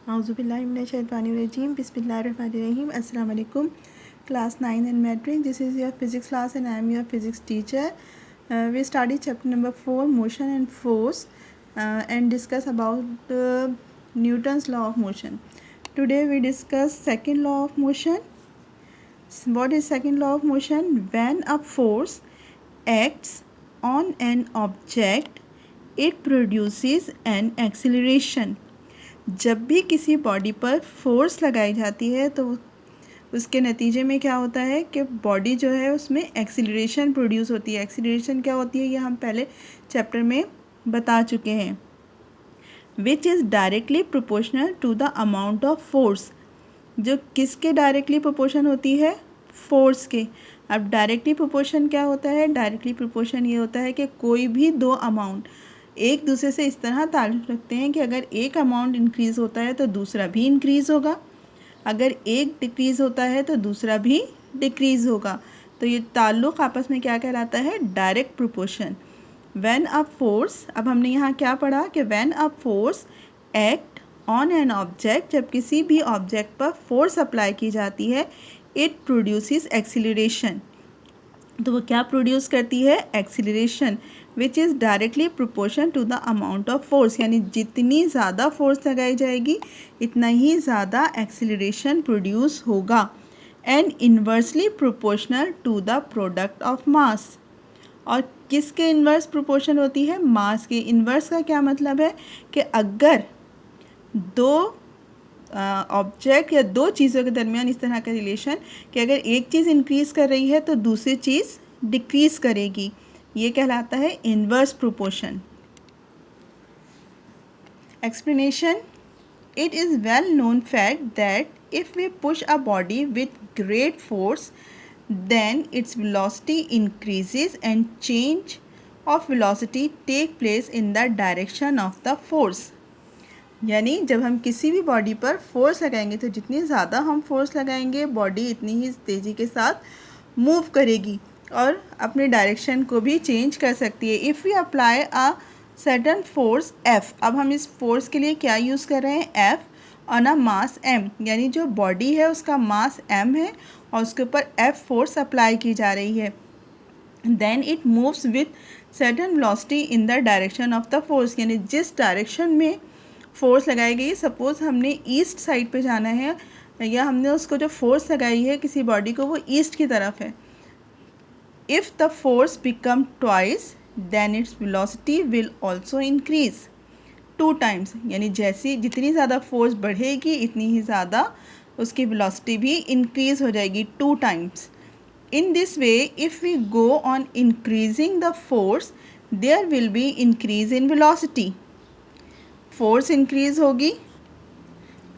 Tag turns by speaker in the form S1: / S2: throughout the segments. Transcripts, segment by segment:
S1: Auzubillahiminash-shaytanir-rajim. Bismillahir-rahmanir-rahim. Assalamu alaikum. Class 9 and metric. This is your physics class and I am your physics teacher. We studied chapter number 4, motion and force, and discuss about Newton's law of motion. Today we discuss second law of motion. What is second law of motion? When a force acts on an object, it produces an acceleration. जब भी किसी body पर force लगाई जाती है तो उसके नतीजे में क्या होता है कि बॉडी जो है उसमें एक्सीलरेशन प्रोड्यूस होती है. एक्सीलरेशन क्या होती है ये हम पहले चैप्टर में बता चुके हैं. Which is directly proportional to the amount of force. जो किसके डायरेक्टली प्रोपोर्शन होती है? फोर्स के. अब डायरेक्टली प्रोपोर्शन क्या होता है? डायरेक्टली प्रोपोर्शन ये होता है कि कोई भी दो अमाउंट एक दूसरे से इस तरह ताल्लुक़ रखते हैं कि अगर एक अमाउंट इंक्रीज़ होता है तो दूसरा भी इंक्रीज़ होगा, अगर एक डिक्रीज़ होता है तो दूसरा भी डिक्रीज़ होगा. तो ये ताल्लुक़ आपस में क्या कहलाता है? Direct proportion. When a force, अब हमने यहाँ क्या पढ़ा कि when a force act on an object, जब किसी भी ऑब्जेक्ट पर फोर्स अप्लाई की जाती है, इट प्रोड्यूसेस एक्सीलरेशन. तो वो क्या प्रोड्यूस करती है? Acceleration, which is directly proportion to the amount of force. यानी जितनी ज़्यादा फोर्स लगाई जाएगी इतना ही ज़्यादा एक्सीलरेशन प्रोड्यूस होगा. And inversely proportional to the product of mass. और किसके इन्वर्स प्रोपोर्शन होती है? मास के. इन्वर्स का क्या मतलब है कि अगर दो ऑब्जेक्ट या दो चीज़ों के दरमियान इस तरह का रिलेशन कि अगर एक चीज़ इंक्रीज़ कर रही है तो दूसरी चीज़ डिक्रीज़ करेगी, ये कहलाता है inverse proportion. Explanation. It is well known fact that if we push a body with great force then its velocity increases and change of velocity take place in the direction of the force. यानी जब हम किसी भी body पर force लगाएंगे तो जितनी ज़्यादा हम फोर्स लगाएंगे बॉडी इतनी ही तेज़ी के साथ मूव करेगी और अपने डायरेक्शन को भी चेंज कर सकती है. If we apply a certain force F, अब हम इस फोर्स के लिए क्या यूज़ कर रहे हैं? F on a mass M. यानी जो बॉडी है उसका मास M है और उसके ऊपर F फोर्स अप्लाई की जा रही है. Then it moves with certain velocity in the direction of the force. यानी जिस डायरेक्शन में फोर्स लगाई गई, सपोज़ हमने ईस्ट साइड पे जाना है या हमने उसको जो फोर्स लगाई है किसी बॉडी को वो ईस्ट की तरफ है. If the force become twice then its velocity will also increase 2 times. यानी जैसी जितनी ज़्यादा फोर्स बढ़ेगी इतनी ही ज़्यादा उसकी वेलोसिटी भी इंक्रीज़ हो जाएगी 2 times. In this way if we go on increasing the force there will be increase in velocity. Force increase होगी,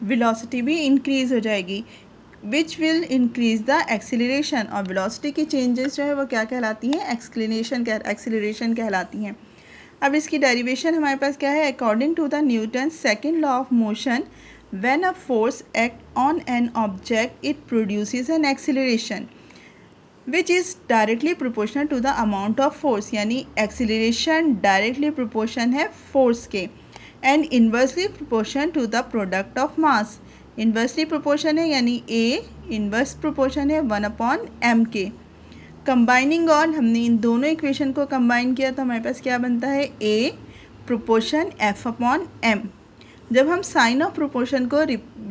S1: वेलोसिटी भी इंक्रीज़ हो जाएगी, which will increase the acceleration. और वेलोसिटी की चेंजेस जो है वो क्या कहलाती हैं? एक्सीलरेशन कहलाती हैं. अब इसकी डेरिवेशन हमारे पास क्या है? According to the Newton second law of motion, when a force act on an object it produces an acceleration which is directly proportional to the amount of force. यानी एक्सीलरेशन डायरेक्टली प्रोपोर्शन है force के. And inversely proportion to the product of mass. Inversely proportion है यानी A inverse proportion है 1/m के. Combining all, हमने इन दोनों equation को कंबाइन किया तो हमारे पास क्या बनता है? A proportion F/m. जब हम साइन ऑफ प्रोपोर्शन को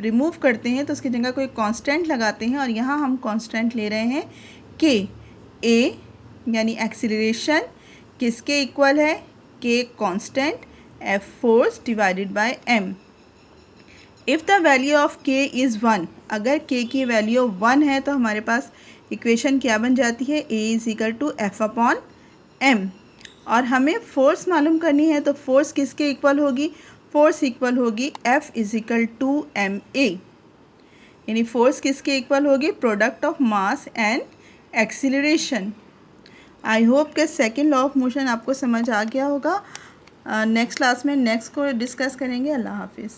S1: रिमूव करते हैं तो उसकी जगह कोई कांस्टेंट लगाते हैं और यहाँ हम कांस्टेंट ले रहे हैं K. A यानी एक्सीलरेशन किसके इक्वल है? K constant, F force divided by m. If the value of K is 1, अगर K की वैल्यू 1 है तो हमारे पास इक्वेशन क्या बन जाती है? A is equal to F/m. और हमें फोर्स मालूम करनी है तो फोर्स किसके इक्वल होगी? फोर्स इक्वल होगी F is equal to ma. यानी फोर्स किसके इक्वल होगी? Product of mass and acceleration. I hope कि सेकेंड लॉ ऑफ मोशन आपको समझ आ गया होगा. नेक्स्ट क्लास में नेक्स्ट को डिस्कस करेंगे. अल्लाह हाफिज़.